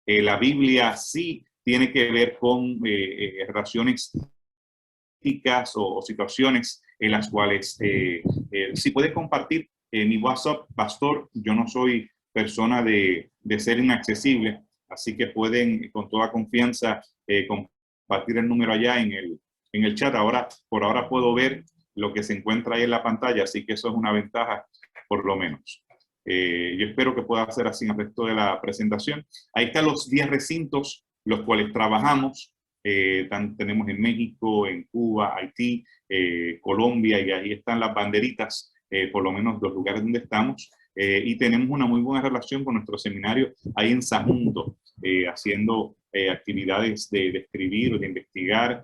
La Biblia sí tiene que ver con relaciones o situaciones en las cuales si puede compartir mi WhatsApp, pastor, yo no soy persona de ser inaccesible, así que pueden con toda confianza compartir el número allá en el chat. Ahora, por ahora puedo ver lo que se encuentra ahí en la pantalla, así que eso es una ventaja por lo menos. Yo espero que pueda hacer así el resto de la presentación. Ahí están los 10 recintos los cuales trabajamos. Tenemos en México, en Cuba, Haití, Colombia, y ahí están las banderitas, por lo menos los lugares donde estamos. Y tenemos una muy buena relación con nuestro seminario ahí en Sagunto, haciendo actividades de escribir, de investigar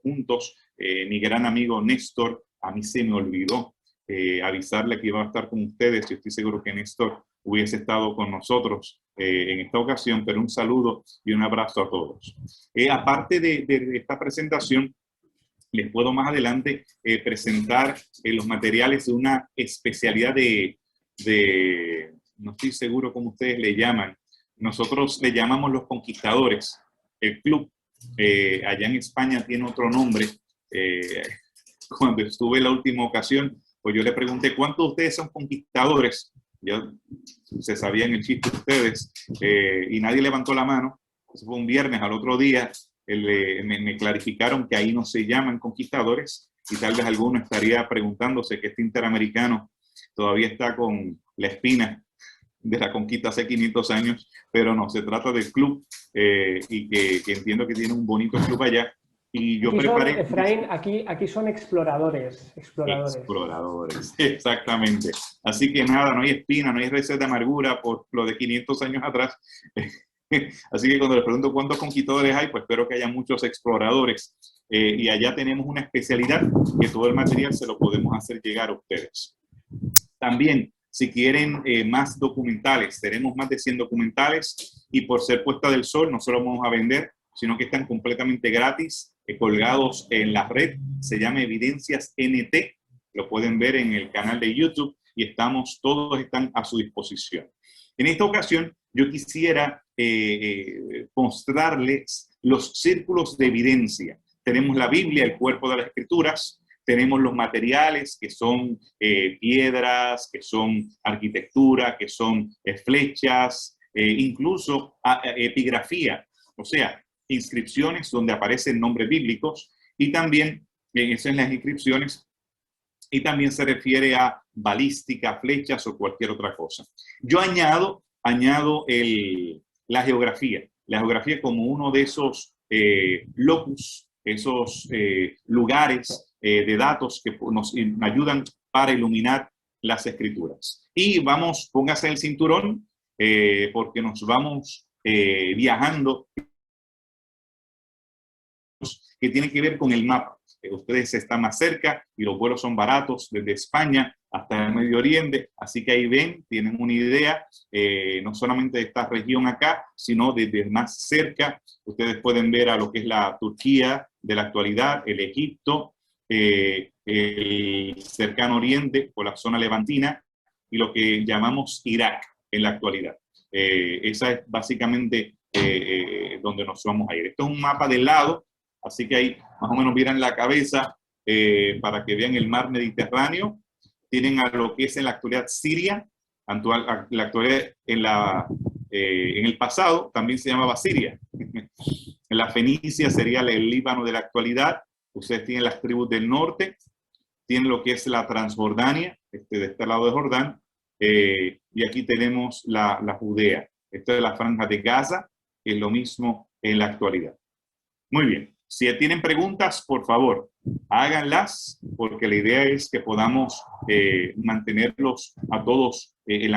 juntos. Mi gran amigo Néstor, a mí se me olvidó avisarle que iba a estar con ustedes. Yo estoy seguro que Néstor hubiese estado con nosotros en esta ocasión, pero un saludo y un abrazo a todos. Aparte de esta presentación, les puedo más adelante presentar los materiales de una especialidad no estoy seguro cómo ustedes le llaman. Nosotros le llamamos los conquistadores. El club allá en España tiene otro nombre. Cuando estuve la última ocasión, pues yo le pregunté, ¿cuántos de ustedes son conquistadores? Ya se sabían el chiste de ustedes y nadie levantó la mano. Eso fue un viernes. Al otro día me clarificaron que ahí no se llaman conquistadores, y tal vez alguno estaría preguntándose que este interamericano todavía está con la espina de la conquista hace 500 años, pero no, se trata del club y que entiendo que tiene un bonito club allá. Y yo aquí preparé... son, Efraín, aquí son exploradores. Exploradores, exactamente. Así que nada, no hay espina, no hay receta de amargura por lo de 500 años atrás. Así que cuando les pregunto cuántos conquistadores hay, pues espero que haya muchos exploradores. Y allá tenemos una especialidad que todo el material se lo podemos hacer llegar a ustedes. También, si quieren más documentales, tenemos más de 100 documentales, y por ser Puesta del Sol no solo vamos a vender, sino que están completamente gratis, colgados en la red. Se llama Evidencias NT, lo pueden ver en el canal de YouTube, y todos están a su disposición. En esta ocasión, yo quisiera mostrarles los círculos de evidencia. Tenemos la Biblia, el cuerpo de las Escrituras. Tenemos los materiales que son piedras, que son arquitectura, que son flechas, incluso epigrafía, o sea, inscripciones donde aparecen nombres bíblicos, y también eso en las inscripciones, y también se refiere a balística, flechas o cualquier otra cosa. Yo añado la geografía como uno de esos locus, esos lugares de datos que nos ayudan para iluminar las escrituras. Y vamos, póngase el cinturón porque nos vamos viajando, que tiene que ver con el mapa. Ustedes están más cerca y los vuelos son baratos desde España hasta el Medio Oriente, así que ahí ven, tienen una idea no solamente de esta región acá, sino desde más cerca. Ustedes pueden ver a lo que es la Turquía de la actualidad, el Egipto, el cercano Oriente o la zona levantina, y lo que llamamos Irak en la actualidad. Esa es básicamente donde nos vamos a ir. Esto es un mapa del lado, así que ahí más o menos miran la cabeza para que vean el mar Mediterráneo. Tienen a lo que es en la actualidad Siria, la actualidad en el pasado también se llamaba Siria. En la Fenicia sería el Líbano de la actualidad. Ustedes tienen las tribus del norte, tienen lo que es la Transjordania, de este lado de Jordán, y aquí tenemos la Judea. Esta es la franja de Gaza, que es lo mismo en la actualidad. Muy bien. Si tienen preguntas, por favor, háganlas, porque la idea es que podamos mantenerlos a todos en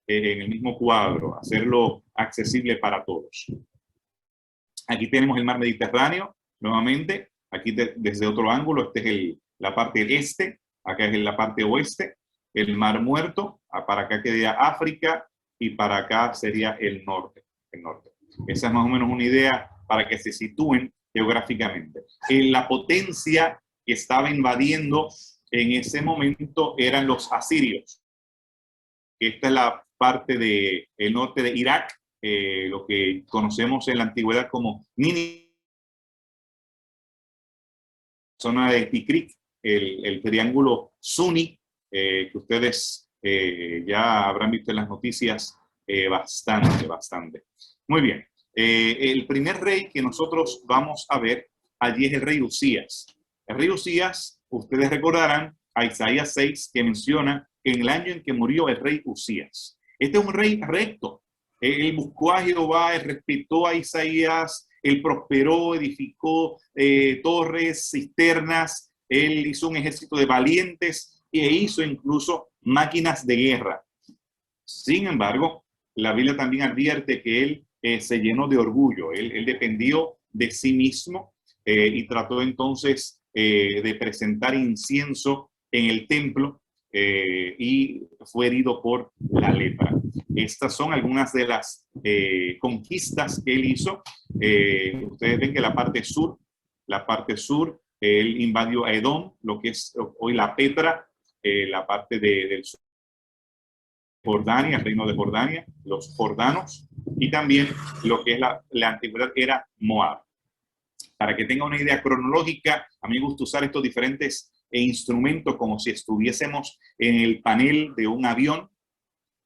el mismo cuadro, hacerlo accesible para todos. Aquí tenemos el mar Mediterráneo, nuevamente, aquí desde otro ángulo. Esta es la parte este, acá es la parte oeste, el mar Muerto, para acá quedaría África, y para acá sería el norte. Esa es más o menos una idea para que se sitúen geográficamente. La potencia que estaba invadiendo en ese momento eran los asirios. Esta es la parte del norte de Irak, lo que conocemos en la antigüedad como Nínive, zona de Tikrit, el triángulo Suni, que ustedes ya habrán visto en las noticias bastante. Muy bien. El primer rey que nosotros vamos a ver allí es el rey Usías. El rey Usías, ustedes recordarán a Isaías 6, que menciona que en el año en que murió el rey Usías. Este es un rey recto. Él buscó a Jehová, él respetó a Isaías, él prosperó, edificó torres, cisternas, él hizo un ejército de valientes e hizo incluso máquinas de guerra. Sin embargo, la Biblia también advierte que él se llenó de orgullo, él dependió de sí mismo y trató entonces de presentar incienso en el templo y fue herido por la lepra. Estas son algunas de las conquistas que él hizo. Ustedes ven que la parte sur, él invadió a Edom, lo que es hoy la Petra, la parte del sur, Jordania, el reino de Jordania, los jordanos, y también lo que es la antigüedad era Moab. Para que tenga una idea cronológica, a mí me gusta usar estos diferentes instrumentos como si estuviésemos en el panel de un avión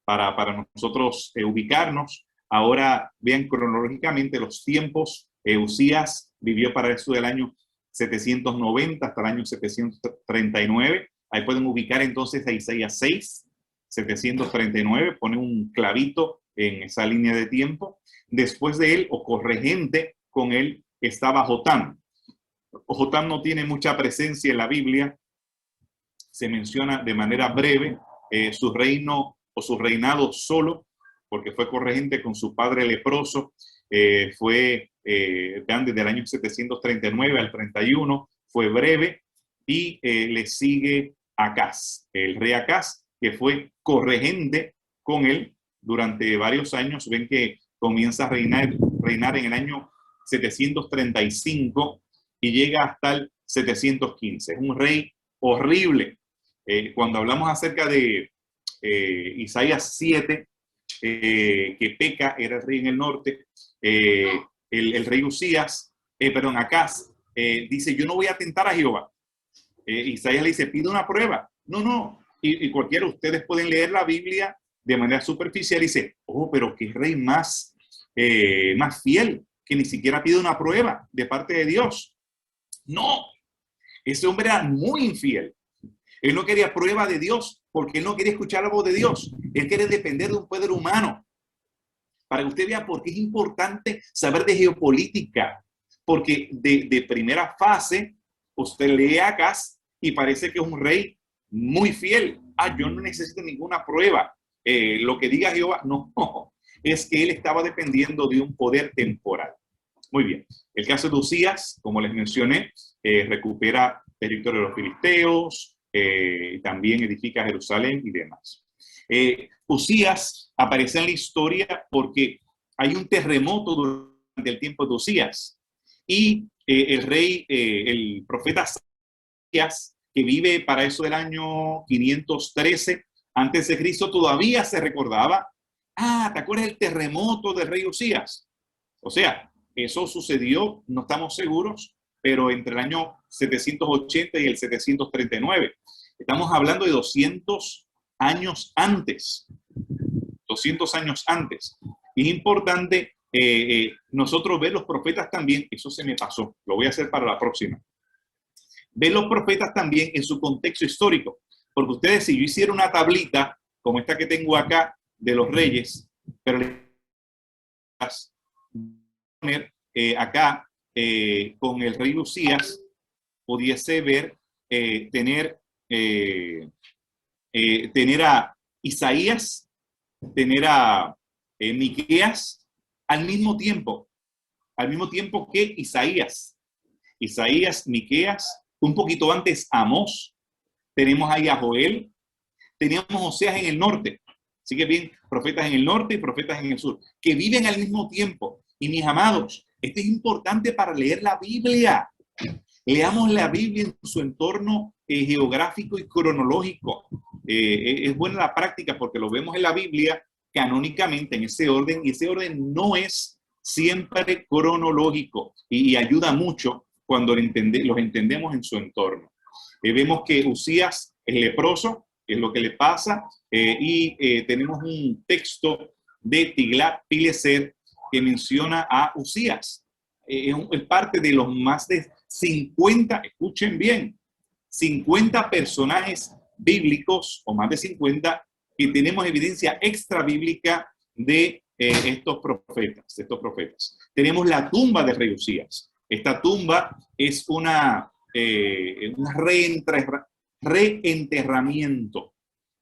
para nosotros ubicarnos. Ahora vean cronológicamente los tiempos. Usías vivió para eso del año 790 hasta el año 739. Ahí pueden ubicar entonces a Isaías 6, 739, pone un clavito en esa línea de tiempo. Después de él, o corregente con él, estaba Jotam. Jotam no tiene mucha presencia en la Biblia, se menciona de manera breve su reino o su reinado solo, porque fue corregente con su padre leproso, fue desde el año 739 al 31, fue breve, y le sigue Acaz, el rey Acaz, que fue corregente con él durante varios años. Ven que comienza a reinar en el año 735 y llega hasta el 715. Es un rey horrible. Cuando hablamos acerca de Isaías 7, que peca, era el rey en el norte, el rey Usías, Acaz, dice, yo no voy a tentar a Jehová. Isaías le dice, pide una prueba. No. Y cualquiera de ustedes pueden leer la Biblia de manera superficial y dice, oh, pero qué rey más fiel, que ni siquiera pide una prueba de parte de Dios. No, ese hombre era muy infiel. Él no quería prueba de Dios porque él no quería escuchar la voz de Dios. Él quería depender de un poder humano. Para que usted vea por qué es importante saber de geopolítica. Porque de primera fase, usted lee a Acaz y parece que es un rey muy fiel. Yo no necesito ninguna prueba. Lo que diga Jehová, no. Es que él estaba dependiendo de un poder temporal. Muy bien. El caso de Usías, como les mencioné, recupera territorio de los filisteos, también edifica Jerusalén y demás. Usías aparece en la historia porque hay un terremoto durante el tiempo de Usías y el profeta Isaías, que vive para eso del año 513 antes de Cristo, todavía se recordaba, ¿te acuerdas del terremoto del rey Usías? O sea, eso sucedió, no estamos seguros, pero entre el año 780 y el 739. Estamos hablando de 200 años antes. 200 años antes. Es importante nosotros ver los profetas también, eso se me pasó, lo voy a hacer para la próxima. Ver los profetas también en su contexto histórico. Porque ustedes, si yo hiciera una tablita, como esta que tengo acá, de los reyes, pero poner acá con el rey Usías, pudiese ver, tener a Isaías, tener a Miqueas al mismo tiempo que Isaías, Miqueas, un poquito antes Amós, tenemos ahí a Joel, teníamos Oseas en el norte, así que bien, profetas en el norte y profetas en el sur, que viven al mismo tiempo. Y mis amados, esto es importante para leer la Biblia. Leamos la Biblia en su entorno geográfico y cronológico. Es buena la práctica porque lo vemos en la Biblia canónicamente en ese orden, y ese orden no es siempre cronológico y ayuda mucho cuando los entendemos en su entorno. Vemos que Usías es leproso, es lo que le pasa, y tenemos un texto de Tiglat-Pileser que menciona a Usías. Es parte de los más de 50, escuchen bien, 50 personajes bíblicos, o más de 50, que tenemos evidencia extra bíblica de estos profetas. Tenemos la tumba de rey Usías. Esta tumba es un reenterramiento.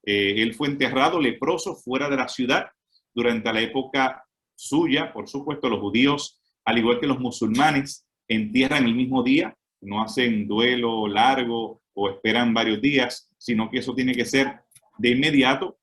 Él fue enterrado leproso fuera de la ciudad durante la época suya. Por supuesto, los judíos, al igual que los musulmanes, entierran el mismo día, no hacen duelo largo o esperan varios días, sino que eso tiene que ser de inmediato.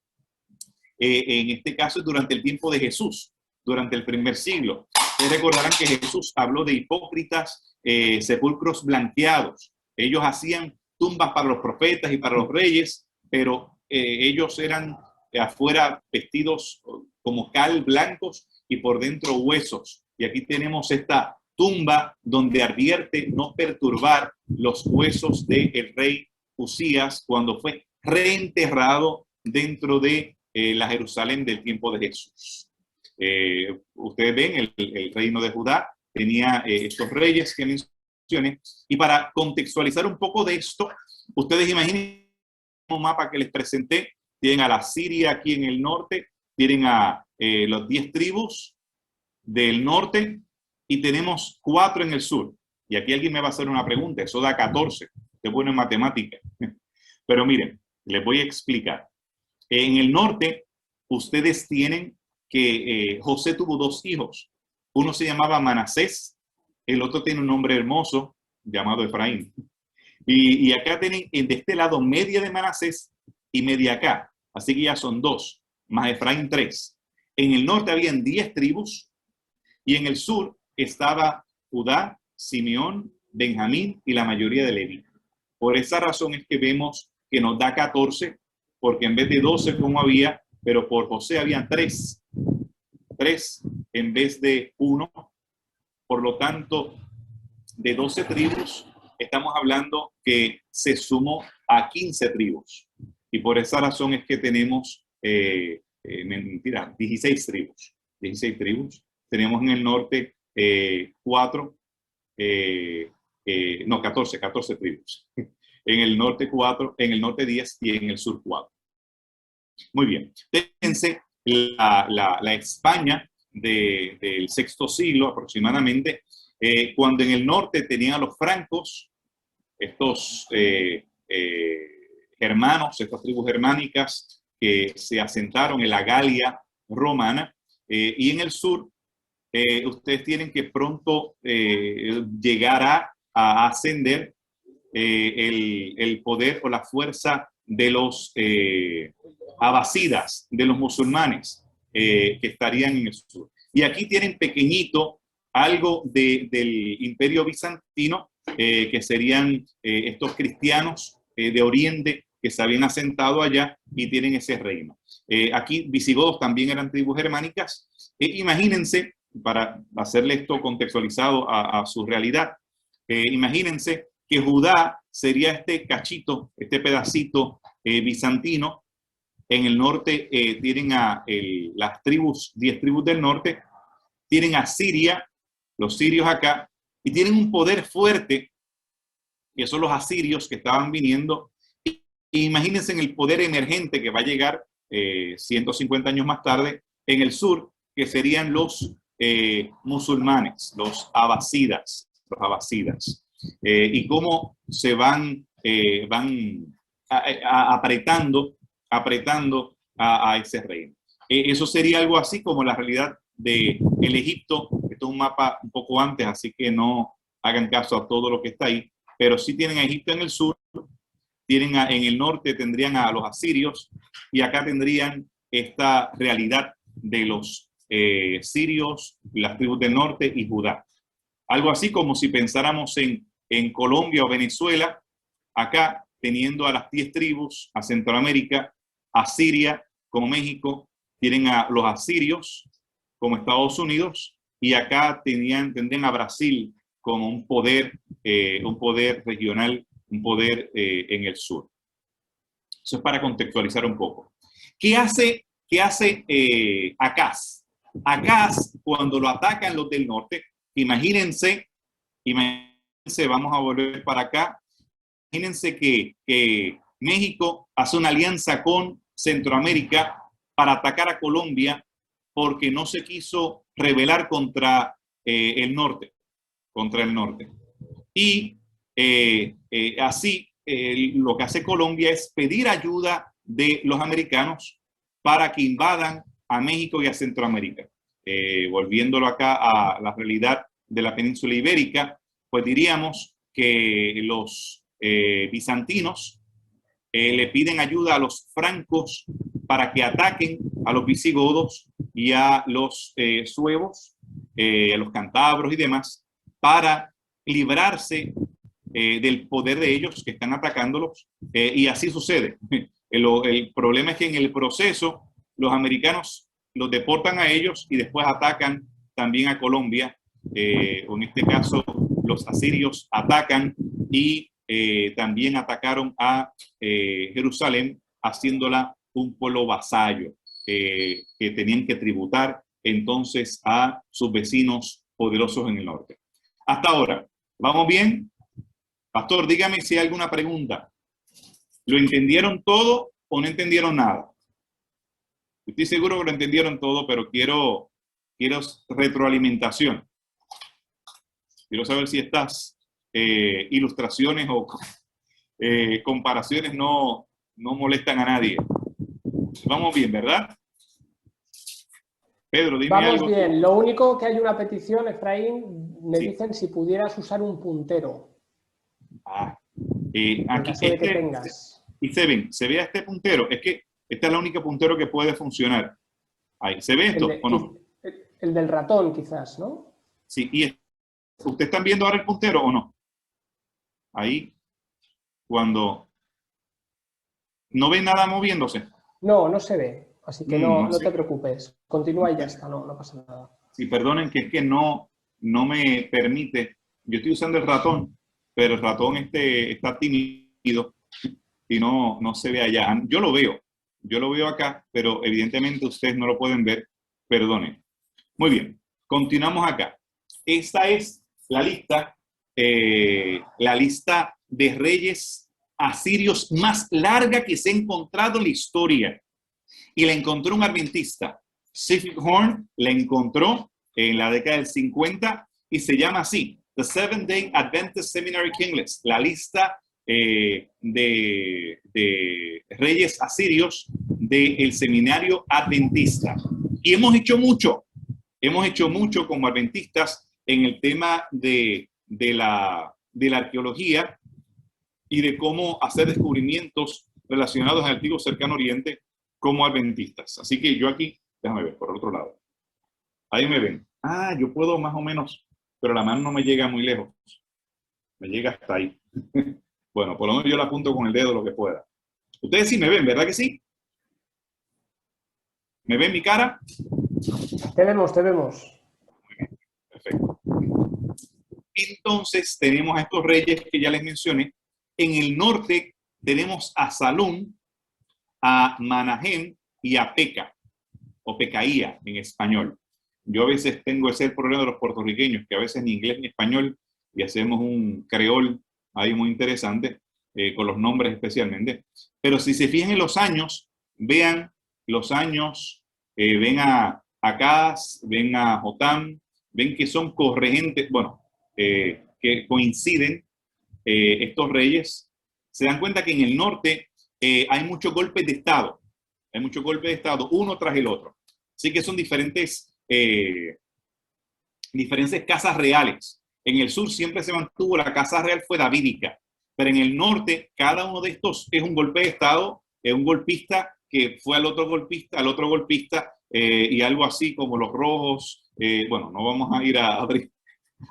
En este caso es durante el tiempo de Jesús, durante el primer siglo. Ustedes recordarán que Jesús habló de hipócritas, sepulcros blanqueados. Ellos hacían tumbas para los profetas y para los reyes, pero ellos eran afuera vestidos como cal, blancos, y por dentro huesos. Y aquí tenemos esta tumba donde advierte no perturbar los huesos del rey Usías cuando fue reenterrado dentro de la Jerusalén del tiempo de Jesús. Ustedes ven, el reino de Judá tenía estos reyes que mencioné, y para contextualizar un poco de esto, ustedes imaginen un mapa que les presenté. Tienen a la Siria aquí en el norte, tienen a los 10 tribus del norte, y tenemos 4 en el sur. Y aquí alguien me va a hacer una pregunta, eso da 14, es bueno en matemática. Pero miren, les voy a explicar. En el norte, ustedes tienen que José tuvo 2 hijos. Uno se llamaba Manasés, el otro tiene un nombre hermoso llamado Efraín. Y acá tienen de este lado media de Manasés y media acá. Así que ya son 2, más Efraín 3. En el norte habían 10 tribus, y en el sur estaba Judá, Simeón, Benjamín y la mayoría de Leví. Por esa razón es que vemos que nos da 14, porque en vez de 12 como había, pero por José habían 3 en vez de 1. Por lo tanto, de 12 tribus, estamos hablando que se sumó a 15 tribus. Y por esa razón es que tenemos, 16 tribus. 16 tribus. Tenemos en el norte 14 tribus. En el norte 4, en el norte 10 y en el sur 4. Muy bien. Fíjense la España del sexto siglo aproximadamente, cuando en el norte tenían a los francos, estos germanos, estas tribus germánicas que se asentaron en la Galia romana, y en el sur ustedes tienen que pronto llegar a ascender el poder o la fuerza de los abasidas, de los musulmanes que estarían en el sur. Y aquí tienen pequeñito algo del imperio bizantino, que serían estos cristianos de Oriente que se habían asentado allá y tienen ese reino. Aquí visigodos también eran tribus germánicas. Imagínense, para hacerle esto contextualizado a su realidad, imagínense que Judá sería este cachito, este pedacito bizantino. En el norte tienen a las tribus, 10 tribus del norte, tienen a Siria, los sirios acá, y tienen un poder fuerte, que son los asirios que estaban viniendo. Y imagínense en el poder emergente que va a llegar 150 años más tarde en el sur, que serían los musulmanes, los abasidas, y cómo se van apretando a ese reino. Eso sería algo así como la realidad de el Egipto. Esto es un mapa un poco antes, así que no hagan caso a todo lo que está ahí, pero sí tienen a Egipto en el sur, tienen en el norte tendrían a los asirios, y acá tendrían esta realidad de los sirios, las tribus del norte y Judá. Algo así como si pensáramos en Colombia o Venezuela, acá teniendo a las 10 tribus, a Centroamérica, a Siria como México, tienen a los asirios como Estados Unidos, y acá tendrían a Brasil como un poder regional, un poder en el sur. Eso es para contextualizar un poco. ¿Qué hace Acaz? Acaz, cuando lo atacan los del norte, imagínense, vamos a volver para acá, imagínense que México hace una alianza con Centroamérica para atacar a Colombia porque no se quiso rebelar contra el norte. Y así lo que hace Colombia es pedir ayuda de los americanos para que invadan a México y a Centroamérica. Volviéndolo acá a la realidad de la península ibérica, pues diríamos que los bizantinos le piden ayuda a los francos para que ataquen a los visigodos y a los suevos, a los cántabros y demás, para librarse del poder de ellos que están atacándolos, y así sucede. El problema es que en el proceso los americanos los deportan a ellos y después atacan también a Colombia. En este caso, los asirios atacan y también atacaron a Jerusalén, haciéndola un pueblo vasallo que tenían que tributar entonces a sus vecinos poderosos en el norte. Hasta ahora, ¿vamos bien? Pastor, dígame si hay alguna pregunta. ¿Lo entendieron todo o no entendieron nada? Estoy seguro que lo entendieron todo, pero quiero retroalimentación. Quiero saber si estas ilustraciones o comparaciones no molestan a nadie. Vamos bien, ¿verdad? Pedro, dime algo. Vamos bien. Lo único que hay una petición, Efraín, me dicen si pudieras usar un puntero. Aquí de que tengas. Y se ve este puntero. Es que esta es la única puntero que puede funcionar. Ahí, ¿se ve esto o no? El del ratón, quizás, ¿no? Sí, y ¿ustedes están viendo ahora el puntero o no? Ahí, cuando no ven nada moviéndose. No, no se ve. Así que no te preocupes. Continúa y ya está, no pasa nada. Sí, perdonen que es que no me permite. Yo estoy usando el ratón, pero el ratón está tímido y no se ve allá. Yo lo veo acá, pero evidentemente ustedes no lo pueden ver. Perdonen. Muy bien, continuamos acá. Esta es la lista de reyes asirios más larga que se ha encontrado en la historia. Y la encontró un adventista. Siphic Horn la encontró en la década del 50 y se llama así: The Seventh-Day Adventist Seminary King List, la lista de reyes asirios del seminario adventista. Y hemos hecho mucho como adventistas en el tema de la arqueología y de cómo hacer descubrimientos relacionados al antiguo cercano oriente como adventistas. Así que yo aquí, déjame ver por el otro lado. Ahí me ven. Yo puedo más o menos, pero la mano no me llega muy lejos. Me llega hasta ahí. Bueno, por lo menos yo la apunto con el dedo lo que pueda. Ustedes sí me ven, ¿verdad que sí? ¿Me ven mi cara? Te vemos. Muy bien, perfecto. Entonces tenemos a estos reyes que ya les mencioné. En el norte tenemos a Salún, a Manahem y a Peca, o Pecaía en español. Yo a veces tengo ese problema de los puertorriqueños, que a veces ni inglés ni español, y hacemos un creol ahí muy interesante, con los nombres especialmente. Pero si se fijan en los años, vean los años, ven a Acaz, ven a Jotam, ven que son corregentes, bueno, que coinciden estos reyes. Se dan cuenta que en el norte hay muchos golpes de Estado. Hay muchos golpes de Estado, uno tras el otro. Así que son diferentes casas reales. En el sur siempre se mantuvo, la casa real fue davídica. Pero en el norte, cada uno de estos es un golpe de Estado, es un golpista que fue al otro golpista, y algo así como los rojos. Bueno, no vamos a ir a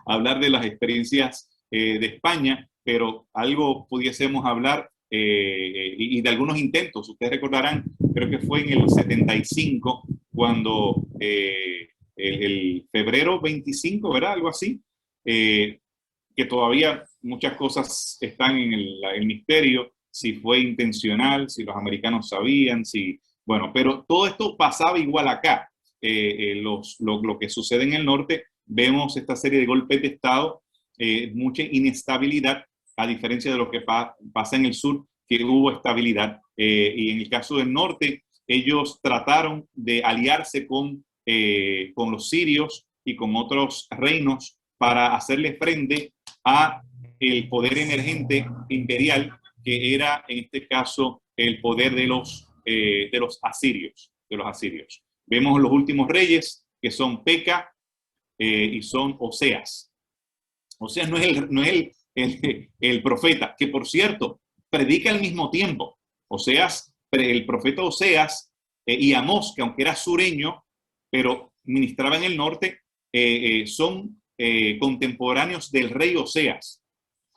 hablar de las experiencias de España, pero algo pudiésemos hablar y de algunos intentos. Ustedes recordarán, creo que fue en el 75, cuando el febrero 25, ¿verdad? Algo así, que todavía muchas cosas están en el misterio, si fue intencional, si los americanos sabían, si, bueno, pero todo esto pasaba igual acá. Lo que sucede en el norte, vemos esta serie de golpes de Estado, mucha inestabilidad, a diferencia de lo que pasa en el sur, que hubo estabilidad. Y en el caso del norte, ellos trataron de aliarse con los sirios y con otros reinos para hacerle frente a el poder emergente imperial, que era en este caso el poder de los asirios. Vemos los últimos reyes, que son Peca y son Oseas. Oseas no es el profeta, que por cierto, predica al mismo tiempo. Oseas, el profeta Oseas y Amós, que aunque era sureño, pero ministraba en el norte, son contemporáneos del rey Oseas.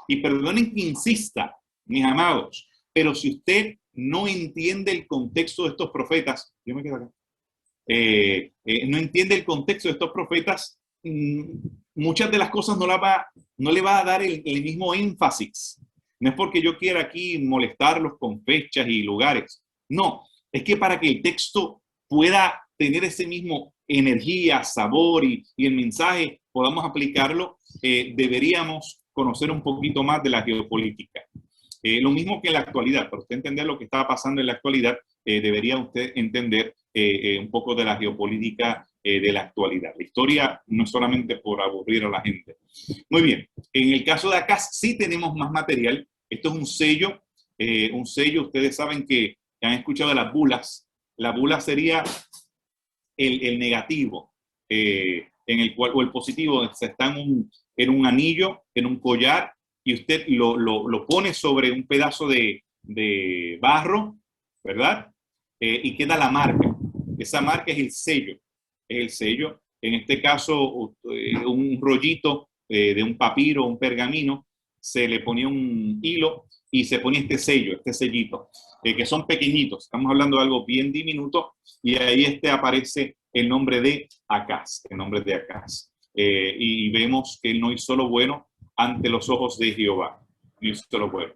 Y perdonen que insista, mis amados, pero si usted no entiende el contexto de estos profetas, yo me quedo acá, no entiende el contexto de estos profetas, muchas de las cosas no le va a dar el mismo énfasis. No es porque yo quiera aquí molestarlos con fechas y lugares. No, es que para que el texto pueda tener ese mismo energía, sabor y el mensaje, podamos aplicarlo, deberíamos conocer un poquito más de la geopolítica. Lo mismo que en la actualidad. Para usted entender lo que está pasando en la actualidad, debería usted entender un poco de la geopolítica de la actualidad. La historia no es solamente por aburrir a la gente. Muy bien. En el caso de acá sí tenemos más material. Esto es un sello. Ustedes saben que han escuchado de las bulas. La bula sería el negativo, en el cual, o el positivo, se está en un anillo, en un collar, y usted lo pone sobre un pedazo de barro, ¿verdad? Y queda la marca. Esa marca es el sello. Es el sello. En este caso, un rollito de un papiro, un pergamino, se le ponía un hilo y se ponía este sello, este sellito, que son pequeñitos. Estamos hablando de algo bien diminuto, y ahí aparece el nombre de Acaz, el nombre de Acaz. Y vemos que él no hizo lo bueno ante los ojos de Jehová. No hizo lo bueno.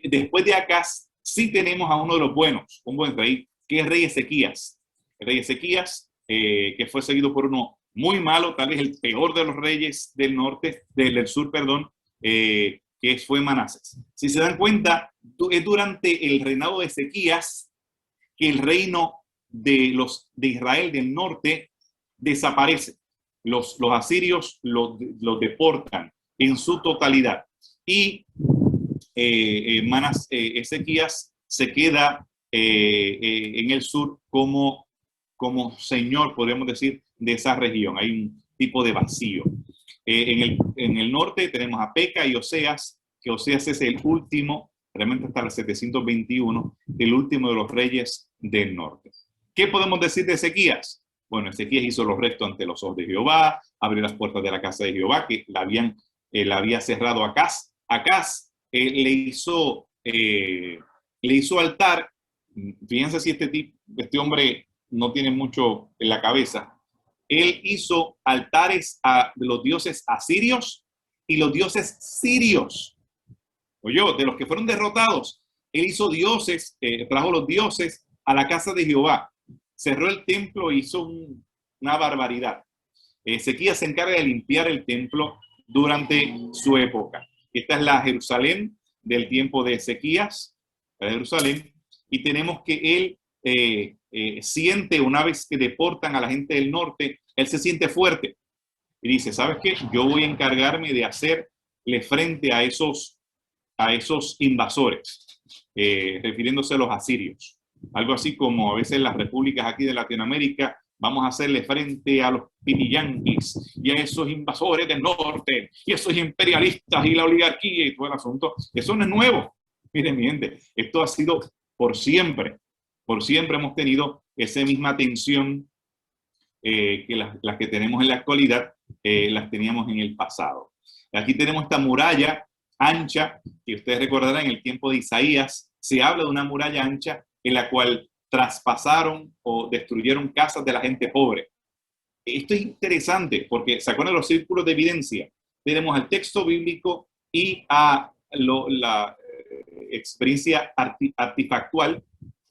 Después de Acaz, sí tenemos a uno de los buenos, un buen rey, que es rey Ezequías. El rey Ezequías, que fue seguido por uno muy malo, tal vez el peor de los reyes del norte, del sur, perdón, que fue Manasés. Si se dan cuenta, es durante el reinado de Ezequías que el reino de Israel del norte desaparece. Los asirios los deportan en su totalidad. Y Ezequías se queda en el sur como señor, podríamos decir, de esa región. Hay un tipo de vacío. En el norte tenemos a Peca y Oseas, que Oseas es el último, realmente hasta el 721, el último de los reyes del norte. ¿Qué podemos decir de Ezequías? Bueno, Ezequías hizo lo recto ante los ojos de Jehová, abrió las puertas de la casa de Jehová, que la había cerrado Acaz. Acaz le hizo altar. Fíjense si este hombre no tiene mucho en la cabeza. Él hizo altares a los dioses asirios y los dioses sirios. Oye, de los que fueron derrotados, él hizo dioses, trajo los dioses a la casa de Jehová. Cerró el templo e hizo una barbaridad. Ezequías se encarga de limpiar el templo durante su época. Esta es la Jerusalén del tiempo de Ezequías, la Jerusalén, y tenemos que él siente, una vez que deportan a la gente del norte, él se siente fuerte y dice, ¿sabes qué? Yo voy a encargarme de hacerle frente a esos invasores, refiriéndose a los asirios. Algo así como a veces las repúblicas aquí de Latinoamérica, vamos a hacerle frente a los pitiyanquis y a esos invasores del norte y esos imperialistas y la oligarquía y todo el asunto. Eso no es nuevo. Miren, mi gente, esto ha sido por siempre. Por siempre hemos tenido esa misma tensión que las que tenemos en la actualidad, las teníamos en el pasado. Aquí tenemos esta muralla ancha, que ustedes recordarán en el tiempo de Isaías, se habla de una muralla ancha en la cual traspasaron o destruyeron casas de la gente pobre. Esto es interesante porque se acuerdan de los círculos de evidencia. Tenemos al texto bíblico y a la experiencia artefactual,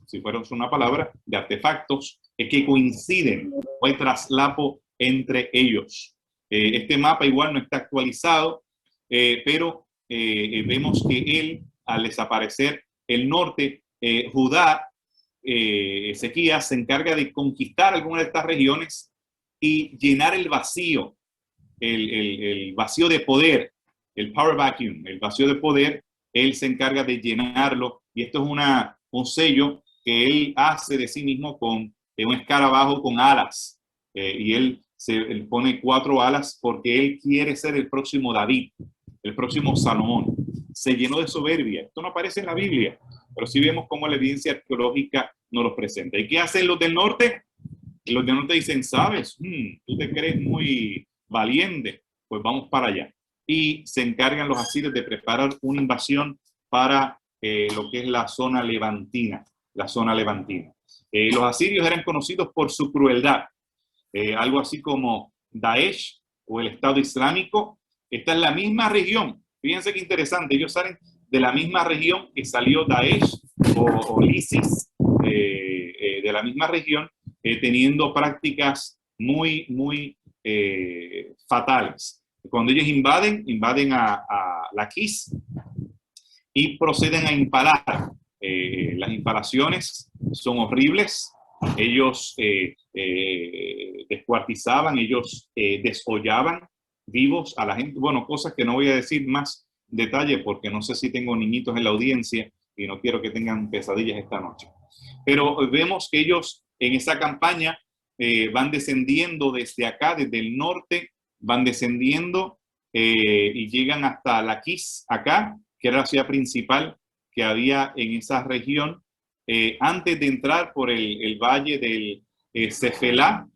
si fuera una palabra, de artefactos que coinciden o hay traslapo entre ellos. Este mapa igual no está actualizado, pero vemos que él, al desaparecer el norte, Judá, Ezequías se encarga de conquistar algunas de estas regiones y llenar el vacío, el vacío de poder, el power vacuum, el vacío de poder, él se encarga de llenarlo, y esto es un sello que él hace de sí mismo con un escarabajo con alas, y él pone 4 alas porque él quiere ser el próximo David, el próximo Salomón. Se llenó de soberbia. Esto no aparece en la Biblia, pero sí vemos cómo la evidencia arqueológica nos lo presenta. ¿Y qué hacen los del norte? Los del norte dicen, ¿sabes? Tú te crees muy valiente, pues vamos para allá. Y se encargan los asirios de preparar una invasión para lo que es la zona levantina. Los asirios eran conocidos por su crueldad. Algo así como Daesh o el Estado Islámico. Esta es la misma región. Fíjense qué interesante. Ellos salen de la misma región que salió Daesh o ISIS, de la misma región, teniendo prácticas muy fatales. Cuando ellos invaden a Laquis y proceden a impalar. Las impalaciones son horribles. Ellos descuartizaban, ellos desollaban vivos a la gente. Bueno, cosas que no voy a decir más detalle porque no sé si tengo niñitos en la audiencia y no quiero que tengan pesadillas esta noche. Pero vemos que ellos en esa campaña van descendiendo desde acá, desde el norte, van descendiendo y llegan hasta Laquis, acá, que era la ciudad principal que había en esa región, antes de entrar por el valle del Cefelá.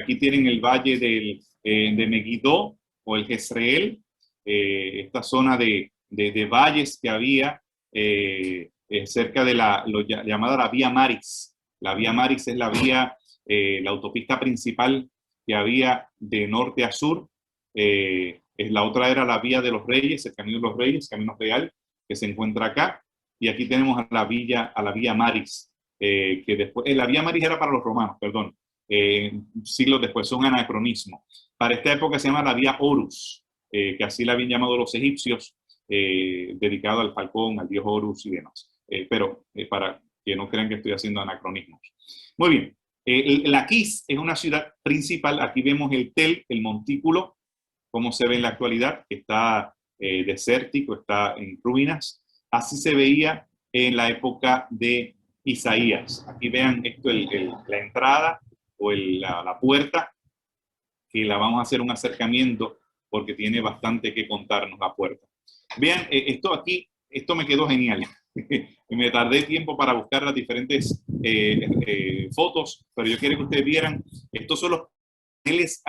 Aquí tienen el valle de Megiddo o el Jezreel, esta zona de valles que había cerca de la llamada la Vía Maris. La Vía Maris es la vía, la autopista principal que había de norte a sur. La otra era la Vía de los Reyes, el Camino de los Reyes, Camino Real, que se encuentra acá. Y aquí tenemos a la Vía Maris, que después, la Vía Maris era para los romanos, perdón, siglos después, son anacronismo. Para esta época se llama la Vía Horus, que así la habían llamado los egipcios, dedicado al falcón, al dios Horus y demás. Pero para que no crean que estoy haciendo anacronismos. Muy bien. Laquis es una ciudad principal. Aquí vemos el Tel, el montículo, como se ve en la actualidad, que está desértico, está en ruinas. Así se veía en la época de Isaías. Aquí vean esto, la entrada o la puerta, que la vamos a hacer un acercamiento porque tiene bastante que contarnos la puerta. Vean, esto me quedó genial. Me tardé tiempo para buscar las diferentes fotos, pero yo quiero que ustedes vieran, estos son los paneles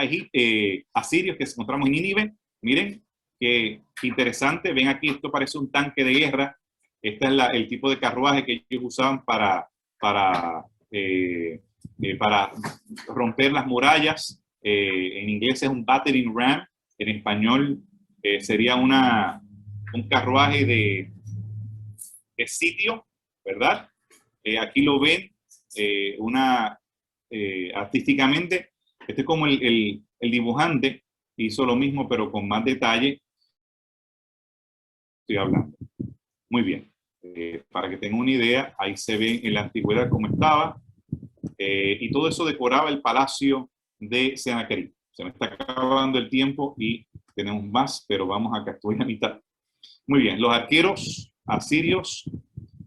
asirios que encontramos en Nínive. Miren, qué interesante. Ven aquí, esto parece un tanque de guerra. Este es el tipo de carruaje que ellos usaban para romper las murallas. En inglés es un battering ram. En español sería un carruaje de sitio, ¿verdad? Aquí lo ven artísticamente. Este es como el dibujante hizo lo mismo, pero con más detalle. Estoy hablando. Muy bien. Para que tengan una idea, ahí se ve en la antigüedad cómo estaba. Y todo eso decoraba el palacio de Sennacherib. Se me está acabando el tiempo y tenemos más, pero vamos acá, estoy a mitad. Muy bien, los arqueros asirios,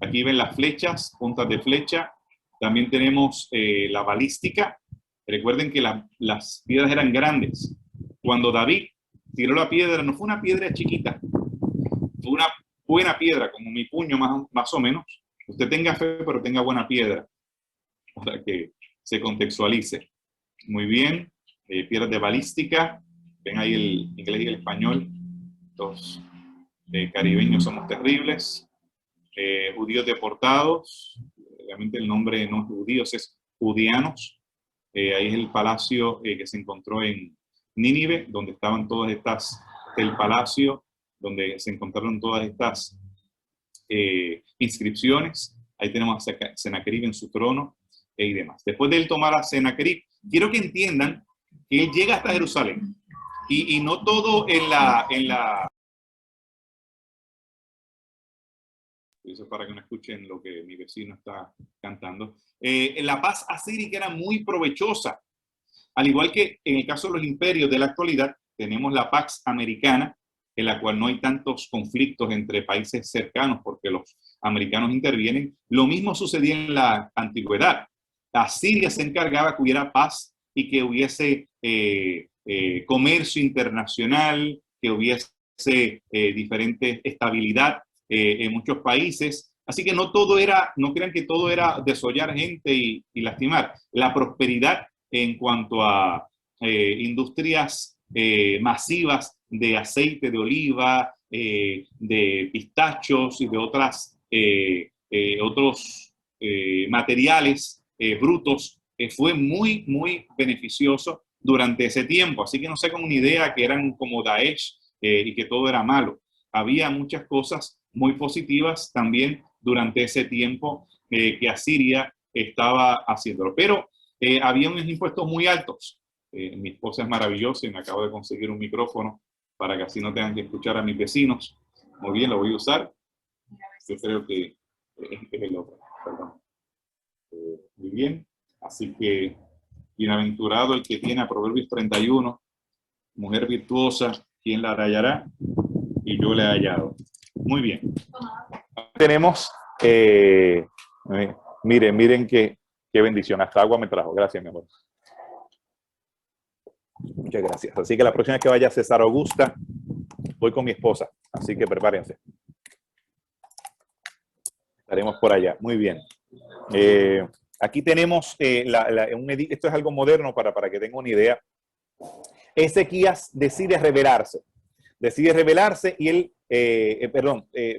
aquí ven las flechas, puntas de flecha. También tenemos la balística. Recuerden que las piedras eran grandes. Cuando David tiró la piedra, no fue una piedra chiquita, fue una buena piedra, como mi puño más o menos. Usted tenga fe, pero tenga buena piedra, para que se contextualice. Muy bien, piedras de balística. Ven ahí el inglés y el español. Los caribeños somos terribles. Judíos deportados. realmente el nombre no es judíos, es judianos. Ahí es el palacio que se encontró en Nínive, donde estaban todas estas, el palacio, donde se encontraron todas estas inscripciones. Ahí tenemos a Sennacherib en su trono y demás. Después de él tomar a Sennacherib, quiero que entiendan que él llega hasta Jerusalén y no todo en la eso para que no escuchen lo que mi vecino está cantando. La paz asírica era muy provechosa, al igual que en el caso de los imperios de la actualidad, tenemos la Pax Americana, en la cual no hay tantos conflictos entre países cercanos porque los americanos intervienen. Lo mismo sucedía en la antigüedad. Asiria se encargaba que hubiera paz y que hubiese comercio internacional, que hubiese diferente estabilidad en muchos países. Así que no todo era, no crean que todo era desollar gente y lastimar. La prosperidad en cuanto a industrias masivas de aceite de oliva, de pistachos y de otros materiales brutos, fue muy, muy beneficioso durante ese tiempo. Así que no se con una idea que eran como Daesh y que todo era malo. Había muchas cosas muy positivas también durante ese tiempo que Asiria estaba haciéndolo. Pero había unos impuestos muy altos. Mi esposa es maravillosa y me acabo de conseguir un micrófono para que así no tengan que escuchar a mis vecinos. Muy bien, lo voy a usar. Yo creo que es el otro. Perdón. Muy bien. Así que bienaventurado el que tiene a Proverbios 31, mujer virtuosa, ¿quién la hallará? Y yo le he hallado. Muy bien. Tenemos, miren qué bendición. Hasta agua me trajo. Gracias, mi amor. Muchas gracias. Así que la próxima vez que vaya a César Augusta, voy con mi esposa. Así que prepárense. Estaremos por allá. Muy bien. Aquí tenemos, esto es algo moderno para que tengan una idea. Ezequías decide rebelarse. Y él,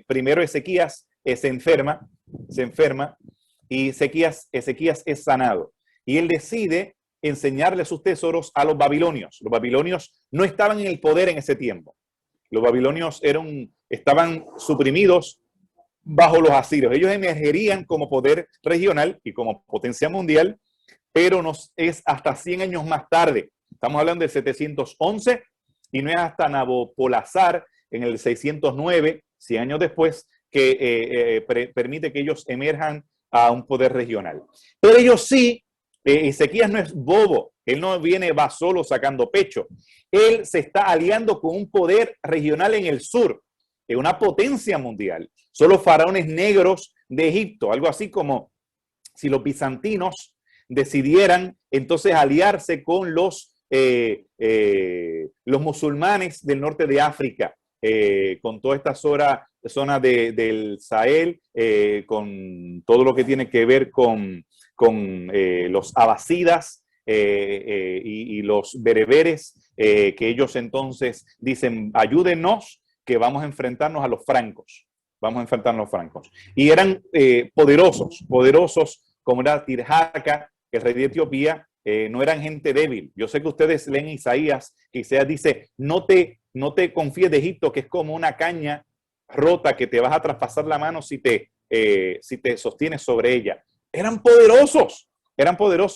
primero Ezequías se enferma y Ezequías es sanado. Y él decide enseñarle sus tesoros a los babilonios. Los babilonios no estaban en el poder en ese tiempo. Los babilonios estaban suprimidos bajo los asirios. Ellos emergerían como poder regional y como potencia mundial, pero es hasta 100 años más tarde. Estamos hablando del 711 y no es hasta Nabopolassar en el 609, 100 años después, que permite que ellos emerjan a un poder regional. Pero ellos sí, Ezequías no es bobo, él no va solo sacando pecho. Él se está aliando con un poder regional en el sur, en una potencia mundial. Son los faraones negros de Egipto, algo así como si los bizantinos decidieran entonces aliarse con los musulmanes del norte de África, con toda esta zona del Sahel, con todo lo que tiene que ver con los abasidas y los bereberes, que ellos entonces dicen, ayúdenos que vamos a enfrentarnos a los francos. Y eran poderosos como era Tirhaka, el rey de Etiopía. No eran gente débil. Yo sé que ustedes leen Isaías, que Isaías dice, no te confíes de Egipto, que es como una caña rota que te vas a traspasar la mano si te sostienes sobre ella. Eran poderosos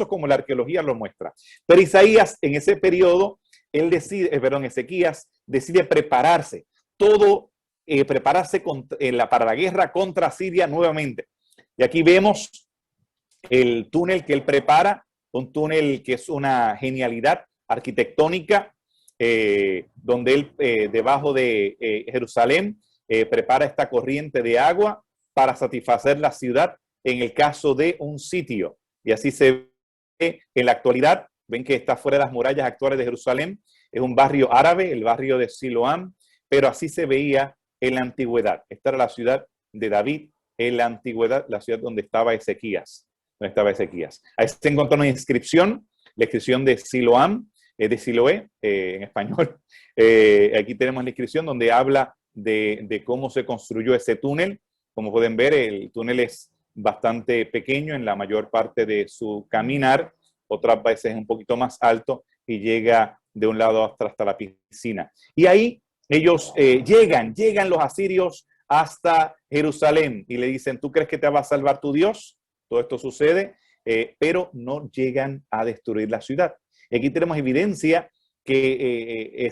como la arqueología lo muestra. Pero Isaías, en ese periodo, Ezequías decide prepararse, para la guerra contra Siria nuevamente. Y aquí vemos el túnel que él prepara, un túnel que es una genialidad arquitectónica, donde él, debajo de Jerusalén, prepara esta corriente de agua para satisfacer la ciudad en el caso de un sitio. Y así se ve en la actualidad. Ven que está fuera de las murallas actuales de Jerusalén. Es un barrio árabe, el barrio de Siloam, pero así se veía en la antigüedad. Esta era la ciudad de David, en la antigüedad, la ciudad donde estaba Ezequías. Ahí se encontró una inscripción, la inscripción de Siloam, de Siloé, en español. Aquí tenemos la inscripción donde habla de cómo se construyó ese túnel. Como pueden ver, el túnel es bastante pequeño en la mayor parte de su caminar, otras veces es un poquito más alto y llega de un lado hasta la piscina. Y ahí ellos llegan los asirios hasta Jerusalén y le dicen, ¿tú crees que te va a salvar tu Dios? Todo esto sucede, pero no llegan a destruir la ciudad. Y aquí tenemos evidencia que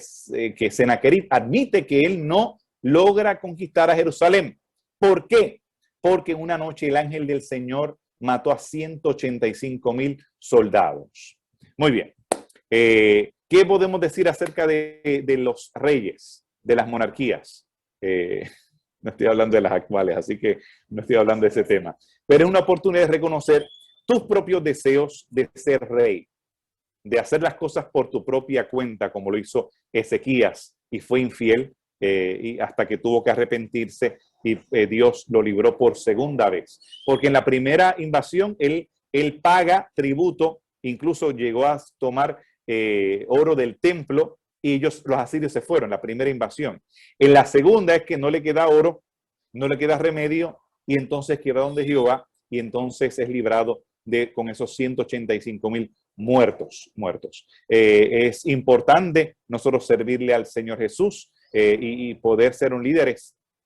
Sennacherib admite que él no logra conquistar a Jerusalén. ¿Por qué? Porque una noche el ángel del Señor mató a 185,000 soldados. Muy bien. ¿Qué podemos decir acerca de los reyes, de las monarquías? No estoy hablando de las actuales, así que no estoy hablando de ese tema. Pero es una oportunidad de reconocer tus propios deseos de ser rey, de hacer las cosas por tu propia cuenta, como lo hizo Ezequías, y fue infiel y hasta que tuvo que arrepentirse y Dios lo libró por segunda vez. Porque en la primera invasión él paga tributo, incluso llegó a tomar oro del templo y los asirios se fueron, la primera invasión. En la segunda es que no le queda oro, no le queda remedio y entonces queda donde Jehová y entonces es librado con esos 185,000 muertos. Es importante nosotros servirle al Señor Jesús y poder ser un líder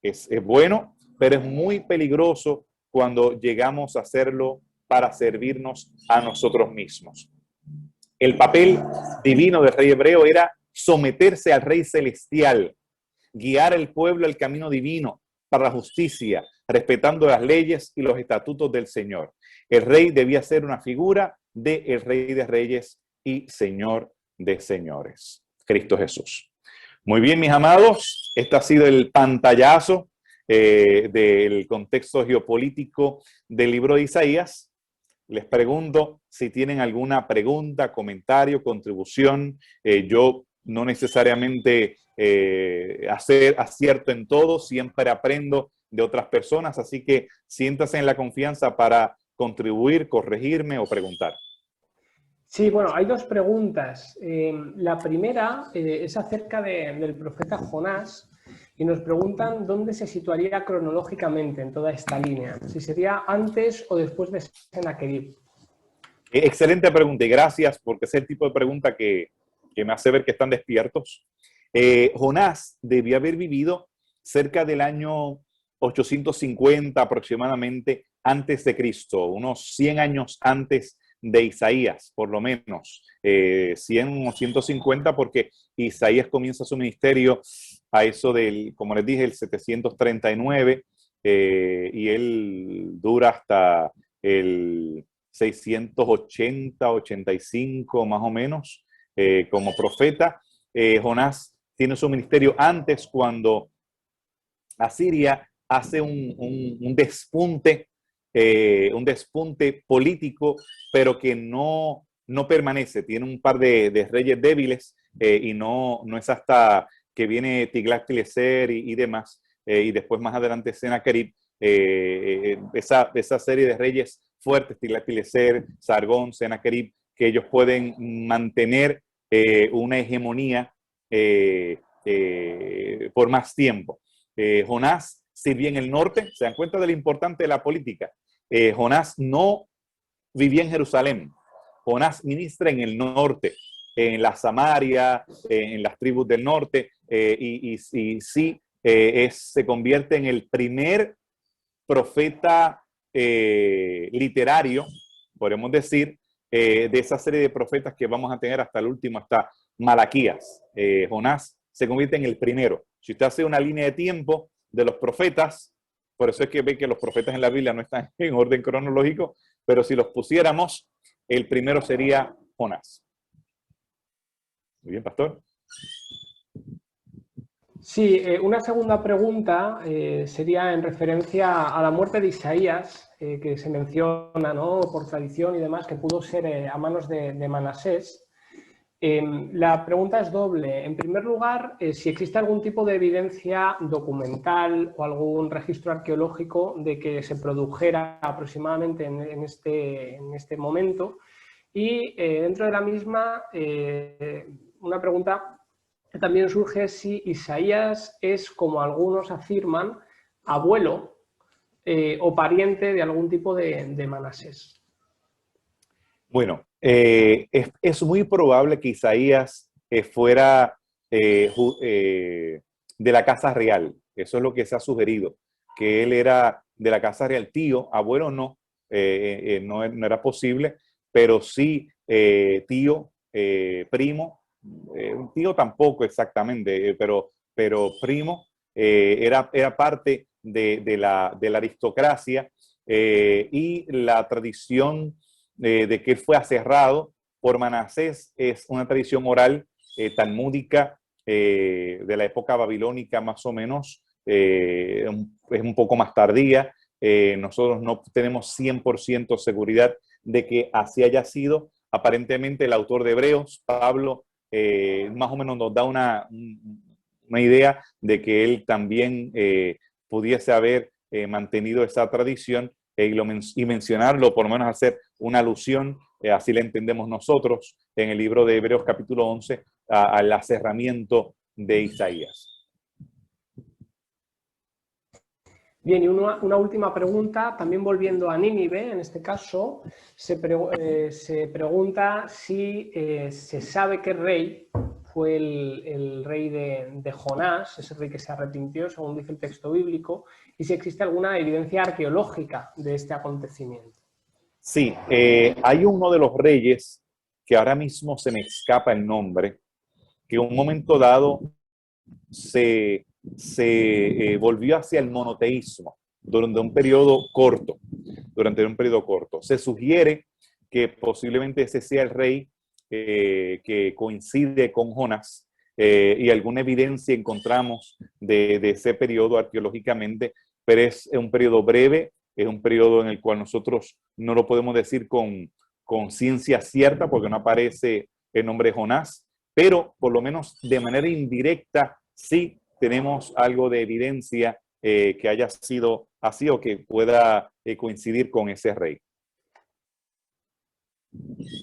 es bueno, pero es muy peligroso cuando llegamos a hacerlo para servirnos a nosotros mismos. El papel divino del rey hebreo era someterse al rey celestial, guiar al pueblo al camino divino para la justicia, respetando las leyes y los estatutos del Señor. El rey debía ser una figura del Rey de Reyes y Señor de Señores, Cristo Jesús. Muy bien, mis amados, este ha sido el pantallazo del contexto geopolítico del libro de Isaías. Les pregunto si tienen alguna pregunta, comentario, contribución. Yo no necesariamente acierto en todo, siempre aprendo de otras personas, así que siéntase en la confianza para contribuir, corregirme o preguntar. Sí, bueno, hay dos preguntas. La primera es acerca del profeta Jonás y nos preguntan dónde se situaría cronológicamente en toda esta línea, si sería antes o después de Sennacherib. Excelente pregunta y gracias porque es el tipo de pregunta que me hace ver que están despiertos. Jonás debió haber vivido cerca del año 850 aproximadamente antes de Cristo, unos 100 años antes de Isaías, por lo menos, 100 o 150, porque Isaías comienza su ministerio a eso del, como les dije, el 739, y él dura hasta el 680, 85 más o menos, como profeta. Jonás tiene su ministerio antes cuando Asiria hace un despunte político, pero que no permanece. Tiene un par de reyes débiles y no es hasta que viene Tiglat-Pileser y demás, y después más adelante Sennacherib, esa serie de reyes fuertes, Tiglat-Pileser, Sargón, Sennacherib, que ellos pueden mantener una hegemonía por más tiempo. Jonás sirvió en el norte. ¿Se dan cuenta de lo importante de la política? Jonás no vivía en Jerusalén. Jonás ministra en el norte, en la Samaria, en las tribus del norte, y sí, se convierte en el primer profeta literario, podemos decir, de esa serie de profetas que vamos a tener hasta el último, hasta Malaquías. Jonás se convierte en el primero. Si usted hace una línea de tiempo de los profetas, por eso es que ve que los profetas en la Biblia no están en orden cronológico, pero si los pusiéramos, el primero sería Jonás. Muy bien, pastor. Sí, una segunda pregunta sería en referencia a la muerte de Isaías, que se menciona, ¿no?, por tradición y demás, que pudo ser a manos de Manasés. La pregunta es doble. En primer lugar, si existe algún tipo de evidencia documental o algún registro arqueológico de que se produjera aproximadamente en este momento. Y dentro de la misma, una pregunta que también surge si Isaías es, como algunos afirman, abuelo o pariente de algún tipo de Manasés. Bueno, es muy probable que Isaías fuera de la casa real. Eso es lo que se ha sugerido, que él era de la casa real. Tío, abuelo no, no era posible, pero sí tío, primo, tío tampoco exactamente, pero primo, era parte de la aristocracia, y la tradición de que él fue aserrado por Manasés es una tradición oral talmúdica de la época babilónica más o menos, es un poco más tardía. Nosotros no tenemos 100% seguridad de que así haya sido. Aparentemente el autor de Hebreos, Pablo, más o menos nos da una idea de que él también pudiese haber mantenido esa tradición y mencionarlo, por lo menos hacer una alusión, así la entendemos nosotros, en el libro de Hebreos capítulo 11, al aserramiento de Isaías. Bien, y una última pregunta, también volviendo a Nínive, en este caso, se pregunta si se sabe qué rey fue el rey de Jonás, ese rey que se arrepintió, según dice el texto bíblico, y si existe alguna evidencia arqueológica de este acontecimiento. Sí, hay uno de los reyes, que ahora mismo se me escapa el nombre, que en un momento dado se volvió hacia el monoteísmo durante un periodo corto. Se sugiere que posiblemente ese sea el rey que coincide con Jonás, y alguna evidencia encontramos de ese periodo arqueológicamente, pero es un periodo breve, es un periodo en el cual nosotros no lo podemos decir con ciencia cierta porque no aparece el nombre Jonás, pero por lo menos de manera indirecta sí tenemos algo de evidencia que haya sido así o que pueda coincidir con ese rey.